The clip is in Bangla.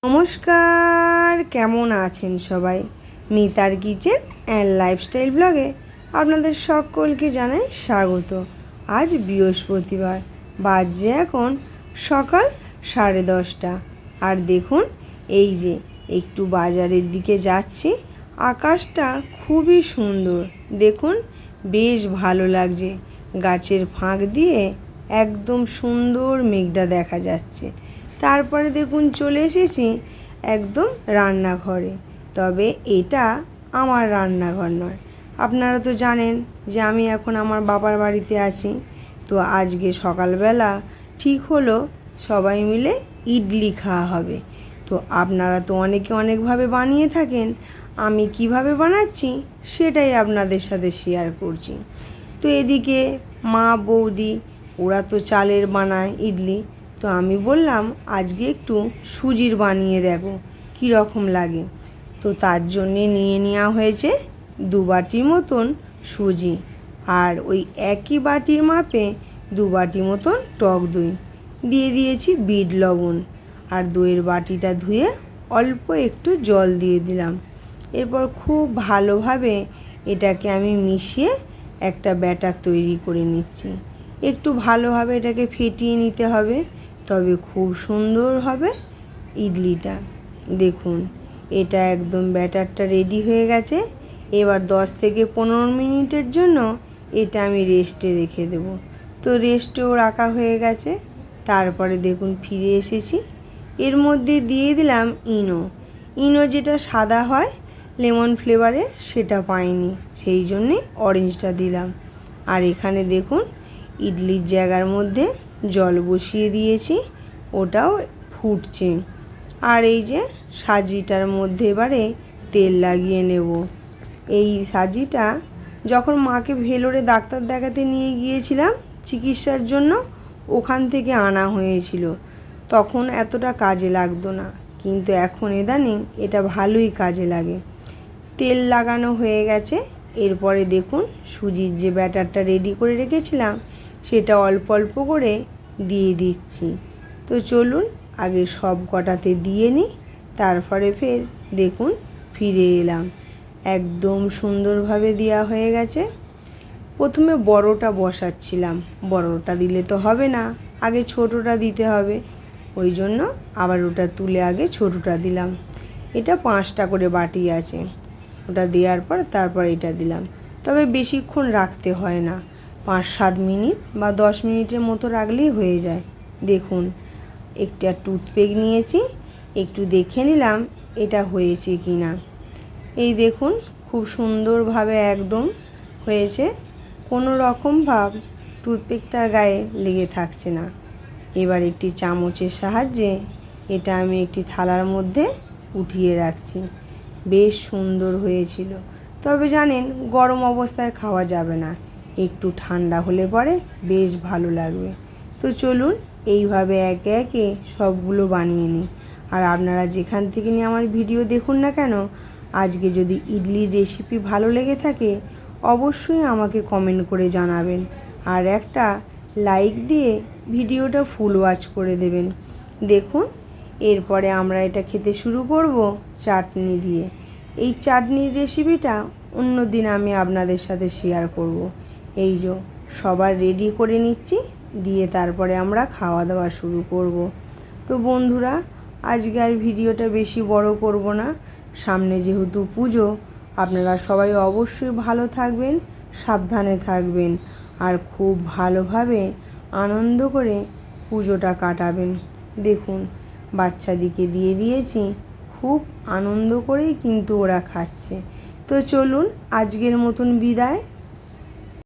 নমস্কার, কেমন আছেন সবাই? মিতার কিচেন অ্যান্ড লাইফস্টাইল ব্লগে আপনাদের সকলকে জানাই স্বাগত। আজ বৃহস্পতিবার, বাজে এখন সকাল 10:30। আর দেখুন, এই যে একটু বাজারের দিকে যাচ্ছি। আকাশটা খুবই সুন্দর, দেখুন বেশ ভালো লাগছে। গাছের ফাঁক দিয়ে একদম সুন্দর মেঘটা দেখা যাচ্ছে। তারপরে দেখুন চলে এসেছি একদম রান্নাঘরে। তবে এটা আমার রান্নাঘর নয়, আপনারা তো জানেন যে আমি এখন আমার বাবার বাড়িতে আছি। তো আজকে সকালবেলা ঠিক হলো সবাই মিলে ইডলি খাওয়া হবে। তো আপনারা তো অনেকে অনেকভাবে বানিয়ে থাকেন, আমি কিভাবে বানাচ্ছি সেটাই আপনাদের সাথে শেয়ার করছি। তো এদিকে মা বৌদি ওরা তো চালের বানায় ইডলি, তো আমি বললাম আজকে একটু সুজির বানিয়ে দেখো কী রকম লাগে। তো তার জন্যে নিয়ে নেওয়া হয়েছে 2 বাটি মতন সুজি, আর ওই একই বাটির মাপে 2 বাটি মতন টক দই দিয়ে দিয়েছি, বিট লবণ, আর দইয়ের বাটিটা ধুয়ে অল্প একটু জল দিয়ে দিলাম। এরপর খুব ভালোভাবে এটাকে আমি মিশিয়ে একটা ব্যাটার তৈরি করে নিচ্ছি। একটু ভালোভাবে এটাকে ফেটিয়ে নিতে হবে, তবে খুব সুন্দর হবে ইডলিটা। দেখুন এটা একদম ব্যাটারটা রেডি হয়ে গেছে। এবার 10 থেকে 15 মিনিটের জন্য এটা আমি রেস্টে রেখে দেব। তো রেস্টেও রাখা হয়ে গেছে। তারপরে দেখুন ফিরে এসেছি, এর মধ্যে দিয়ে দিলাম ইনো যেটা সাদা হয় লেমন ফ্লেভারের, সেটা পাইনি, সেই জন্যে অরেঞ্জটা দিলাম। আর এখানে দেখুন ইডলির জায়গার মধ্যে জল বসিয়ে দিয়েছি, ওটাও ফুটছে। আর এই যে সাজিটার মধ্যে এবারে তেল লাগিয়ে নেব। এই সাজিটা যখন মাকে ভেলোরে ডাক্তার দেখাতে নিয়ে গিয়েছিলাম চিকিৎসার জন্য, ওখান থেকে আনা হয়েছিল। তখন এতটা কাজে লাগতো না, কিন্তু এখন ইদানিং এটা ভালোই কাজে লাগে। তেল লাগানো হয়ে গেছে। এরপরে দেখুন সুজির যে ব্যাটারটা রেডি করে রেখেছিলাম সেটা অল্প অল্প করে দিয়ে দিচ্ছি। তো চলুন আগে সব কটাতে দিয়ে নিই, তারপরে ফের দেখুন ফিরে এলাম। একদম সুন্দরভাবে দেওয়া হয়ে গেছে। প্রথমে বড়টা বসাচ্ছিলাম, বড়টা দিলে তো হবে না, আগে ছোটোটা দিতে হবে, ওই জন্য আবার ওটা তুলে আগে ছোটোটা দিলাম। এটা 5টা করে বাটি আছে, ওটা দেওয়ার পর তারপর এটা দিলাম। তবে বেশিক্ষণ রাখতে হয় না, 5-7 মিনিট বা 10 মিনিটের মতো রাখলেই হয়ে যায়। দেখুন একটা টুথপিক নিয়েছি, একটু দেখে নিলাম এটা হয়েছে কি না। এই দেখুন খুব সুন্দরভাবে একদম হয়েছে, কোনো রকম ভাব টুথপিকটার গায়ে লেগে থাকছে না। এবার একটি চামচের সাহায্যে এটা আমি একটি থালার মধ্যে উঠিয়ে রাখছি। বেশ সুন্দর হয়েছিল, তবে জানেন গরম অবস্থায় খাওয়া যাবে না, একটু ঠান্ডা হলে পরে বেশ ভালো লাগবে। তো চলুন এইভাবে একে একে সবগুলো বানিয়ে নিই। আর আপনারা যেখান থেকে নিয়ে আমার ভিডিও দেখুন না কেন, আজকে যদি ইডলির রেসিপি ভালো লেগে থাকে অবশ্যই আমাকে কমেন্ট করে জানাবেন, আর একটা লাইক দিয়ে ভিডিওটা ফুল ওয়াচ করে দেবেন। দেখুন এরপরে আমরা এটা খেতে শুরু করব চাটনি দিয়ে। এই চাটনির রেসিপিটা অন্য দিন আমি আপনাদের সাথে শেয়ার করব। এই যে সবার রেডি করে নিচ্ছি, দিয়ে তারপরে আমরা খাওয়া দাওয়া শুরু করব। তো বন্ধুরা আজকে আর ভিডিওটা বেশি বড় করব না, সামনে যেহেতু পুজো, আপনারা সবাই অবশ্যই ভালো থাকবেন, সাবধানে থাকবেন, আর খুব ভালোভাবে আনন্দ করে পুজোটা কাটাবেন। দেখুন বাচ্চাদিকে দিয়ে দিয়েছি, খুব আনন্দ করেই কিন্তু ওরা খাচ্ছে। তো চলুন আজকের মতন বিদায়।